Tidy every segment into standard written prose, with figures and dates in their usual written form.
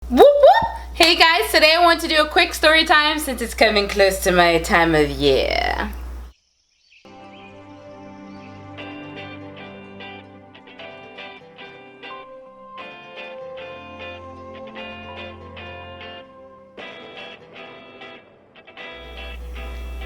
Whoop whoop! Hey guys, today I want to do a quick story time since it's coming close to my time of year.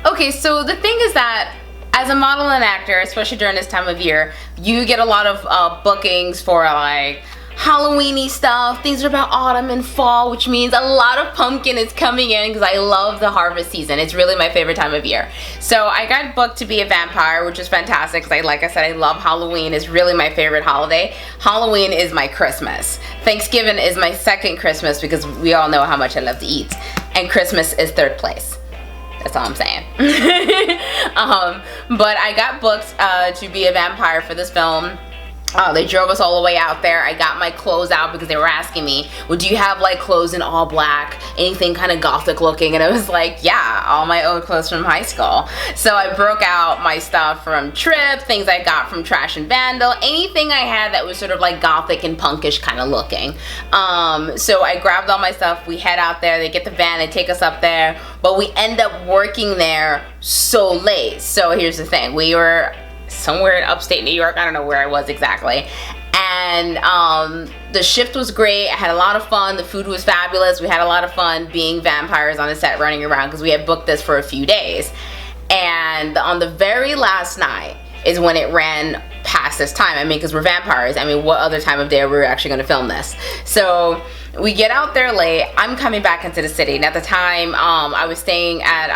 Okay, so the thing is that as a model and actor, especially during this time of year, you get a lot of bookings for like Halloweeny stuff. Things are about autumn and fall, which means a lot of pumpkin is coming in because I love the harvest season. It's really my favorite time of year. So I got booked to be a vampire, which is fantastic because like I said, I love Halloween. It's really my favorite holiday. Halloween is my Christmas. Thanksgiving is my second Christmas because we all know how much I love to eat. And Christmas is third place. That's all I'm saying. But I got booked to be a vampire for this film. They drove us all the way out there. I got my clothes out because they were asking me, well, do you have like clothes in all black, anything kind of gothic looking? And I was like, yeah, all my old clothes from high school. So I broke out my stuff from Trip, things I got from Trash and Vandal, anything I had that was sort of like gothic and punkish kind of looking. So I grabbed all my stuff. We head out there. They get the van. They take us up there. But we end up working there so late. So here's the thing. We were somewhere in upstate New York. I don't know where I was exactly. And the shift was great. I had a lot of fun. The food was fabulous. We had a lot of fun being vampires on the set running around because we had booked this for a few days. And on the very last night is when it ran past this time. I mean, because we're vampires. I mean, what other time of day are we actually going to film this? So we get out there late. I'm coming back into the city. And at the time, I was staying at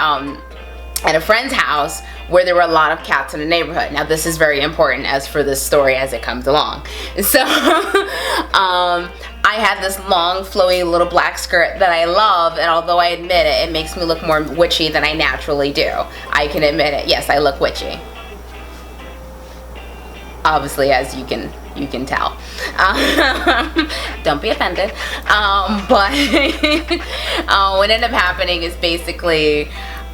a friend's house where there were a lot of cats in the neighborhood. Now this is very important as for this story as it comes along. So I had this long flowy little black skirt that I love, and although I admit it, it makes me look more witchy than I naturally do. I can admit it. Yes, I look witchy. Obviously, as you can tell. Don't be offended. But what ended up happening is basically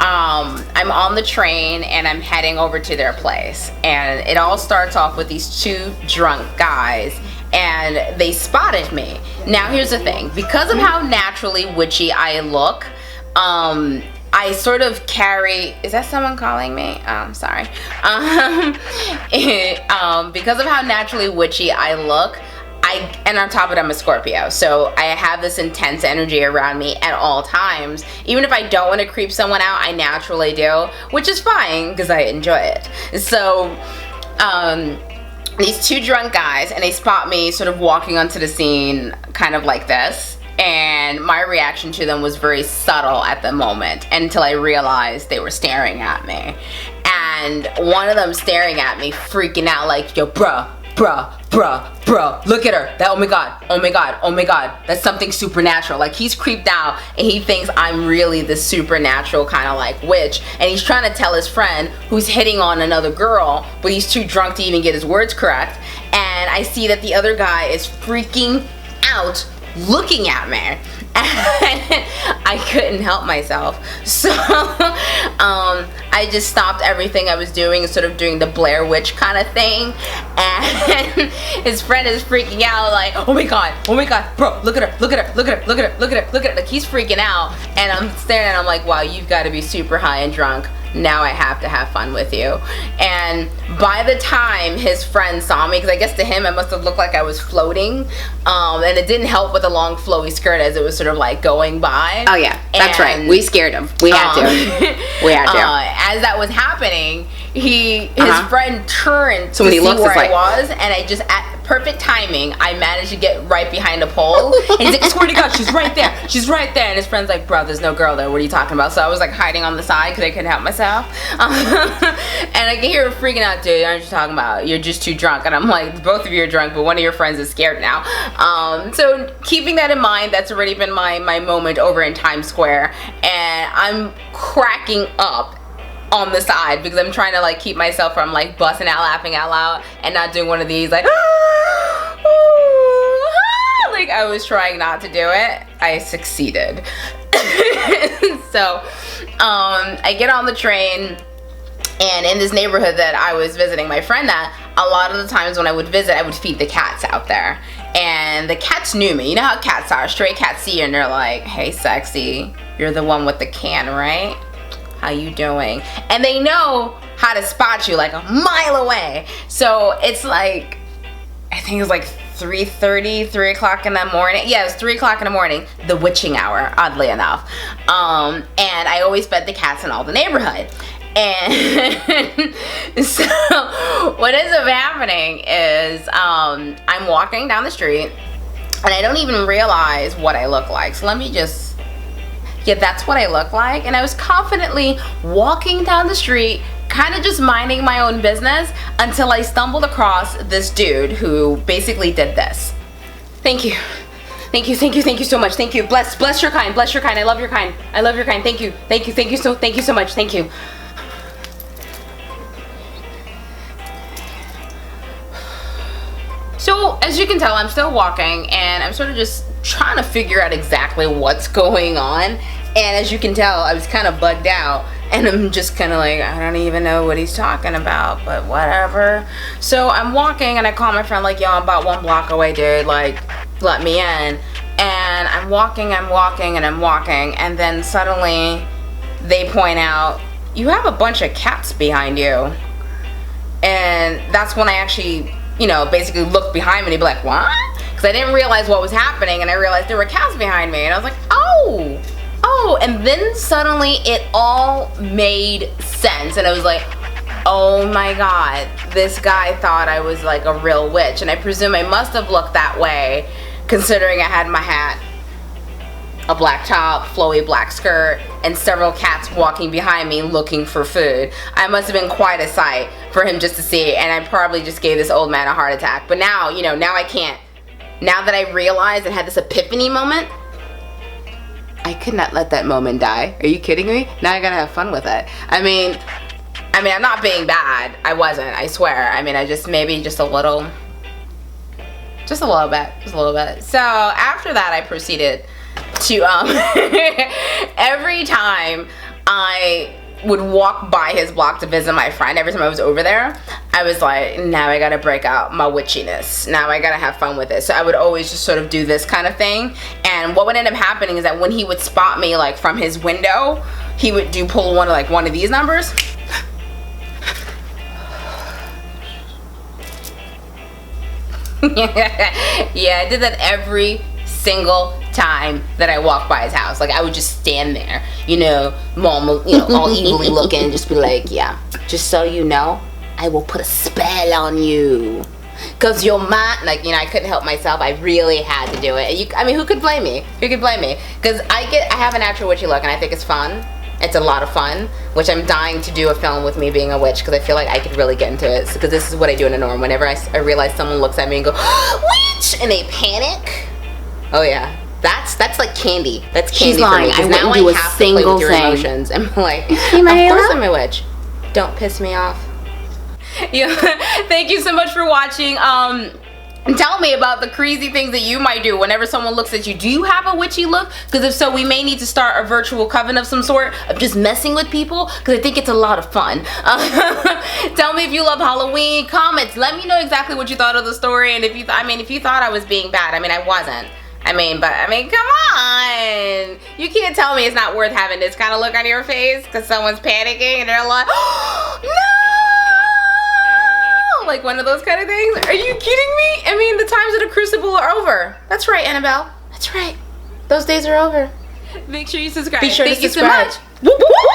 I'm on the train and I'm heading over to their place, and it all starts off with these two drunk guys, and they spotted me. Now here's the thing, because of how naturally witchy I look, I sort of carry, is that someone calling me? Sorry. Because of how naturally witchy I look, and on top of it, I'm a Scorpio, so I have this intense energy around me at all times. Even if I don't want to creep someone out, I naturally do, which is fine because I enjoy it. So these two drunk guys, and they spot me sort of walking onto the scene kind of like this, and my reaction to them was very subtle at the moment until I realized they were staring at me. And one of them staring at me, freaking out like, yo, bruh, look at her. That, oh my god, that's something supernatural. Like, he's creeped out and he thinks I'm really the supernatural kind of like witch, and he's trying to tell his friend who's hitting on another girl, but he's too drunk to even get his words correct. And I see that the other guy is freaking out looking at me, and I couldn't help myself. So I just stopped everything I was doing, sort of doing the Blair Witch kind of thing, and his friend is freaking out like, oh my god, bro, look at her, like he's freaking out, and I'm staring at him like, wow, you've got to be super high and drunk. Now I have to have fun with you. And by the time his friend saw me, because I guess to him I must have looked like I was floating, and it didn't help with the long flowy skirt as it was sort of like going by. Oh yeah, that's right. We scared him. We had to. We had to. As that was happening, his friend turned to see where I was, and I just, at perfect timing, I managed to get right behind a pole. And he's like, I swear to God, she's right there. And his friend's like, bro, there's no girl there. What are you talking about? So I was like hiding on the side because I couldn't help myself. And I can hear her freaking out, dude. Aren't you talking about? You're just too drunk. And I'm like, both of you are drunk, but one of your friends is scared now. So keeping that in mind, that's already been my moment over in Times Square. And I'm cracking up on the side because I'm trying to like keep myself from like busting out laughing out loud and not doing one of these like like I was trying not to do it. I succeeded. So I get on the train, and in this neighborhood that I was visiting my friend at, a lot of the times when I would visit, I would feed the cats out there. And the cats knew me. You know how cats are. Stray cats see you and they're like, hey, sexy, you're the one with the can, right? How you doing? And they know how to spot you like a mile away. So it's like, I think it was like 3:30, 3 o'clock in the morning. Yeah, it was 3 o'clock in the morning, the witching hour, oddly enough. And I always fed the cats in all the neighborhood. And so what ends up happening is I'm walking down the street and I don't even realize what I look like. So let me just, yeah, that's what I look like. And I was confidently walking down the street, kind of just minding my own business, until I stumbled across this dude who basically did this. Thank you. Thank you, thank you, thank you so much. Thank you. Bless your kind, bless your kind. I love your kind. I love your kind. Thank you. Thank you, thank you so much. Thank you. So, as you can tell, I'm still walking and I'm sort of just trying to figure out exactly what's going on. And as you can tell, I was kind of bugged out and I'm just kind of like, I don't even know what he's talking about, but whatever. So I'm walking and I call my friend like, yo, I'm about 1 block away, dude, like, let me in. And I'm walking, and then suddenly they point out, you have a bunch of cats behind you. And that's when I actually, you know, basically looked behind me and be like, what? Because I didn't realize what was happening, and I realized there were cats behind me, and I was like, oh, and then suddenly it all made sense, and I was like, oh my god, this guy thought I was like a real witch, and I presume I must have looked that way, considering I had my hat, a black top, flowy black skirt, and several cats walking behind me looking for food. I must have been quite a sight for him just to see, and I probably just gave this old man a heart attack. But now, you know, now I can't. Now that I realized and had this epiphany moment, I could not let that moment die. Are you kidding me? Now I gotta have fun with it. I mean, I'm not being bad. I wasn't, I swear. I mean, I just, maybe just a little bit. So after that, I proceeded to every time I would walk by his block to visit my friend, every time I was over there, I was like, now I gotta break out my witchiness. Now I gotta have fun with it. So I would always just sort of do this kind of thing. And what would end up happening is that when he would spot me like from his window, he would pull one of these numbers. Yeah, I did that every single time that I walked by his house. Like, I would just stand there, you know, mom, you know, all evilly looking, and just be like, yeah, just so you know, I will put a spell on you, cause you're mine. Like, you know, I couldn't help myself. I really had to do it. I mean, who could blame me? Who could blame me? Cause I have a natural witchy look, and I think it's fun. It's a lot of fun, which I'm dying to do a film with me being a witch, because I feel like I could really get into it, because this is what I do in a norm. Whenever I realize someone looks at me and go, witch, and they panic. Oh yeah, that's like candy. That's candy. She's lying. For me, now I have to play with your emotions. I'm like, of course I'm a witch. Don't piss me off. Yeah, thank you so much for watching. And tell me about the crazy things that you might do whenever someone looks at you. Do you have a witchy look? Because if so, we may need to start a virtual coven of some sort of just messing with people, because I think it's a lot of fun. Tell me if you love Halloween. Comments. Let me know exactly what you thought of the story, and if you thought I was being bad. I mean, I wasn't. Come on. You can't tell me it's not worth having this kind of look on your face because someone's panicking and they're like, oh, no! Like one of those kind of things. Are you kidding me? I mean, the times of the crucible are over. That's right, Annabelle. That's right. Those days are over. Make sure you subscribe. Be sure to subscribe. Thank you so much.